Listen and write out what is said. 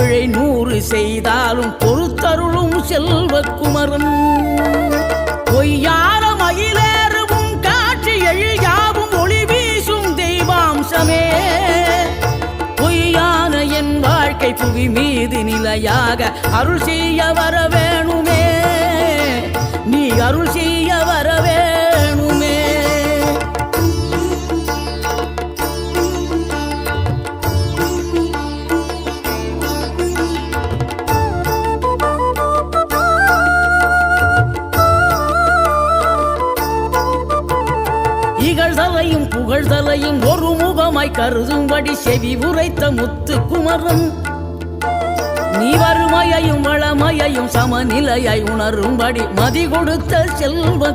பிழை 100 செய்தாலும் பொறுத்தருளும் செல்வக்குமரன் பொய்யான மயிலேறவும் காட்சி எழியாவும் ஒளி வீசும் தெய்வாம்சமே பொய்யான என் வாழ்க்கை புவி மீது நிலையாக அருள் செய்ய வர வேணுமே நீ அருள் செய்ய வர வேணுமே இகழ்தலையும் புகழ்தலையும் ஒரு முகமாய் கருதும்படி செவி உரைத்த முத்துக்குமரன் நீ வறுமையையும் வளமையையும் சமநிலையை உணரும்படி மதி கொடுத்த செல்வ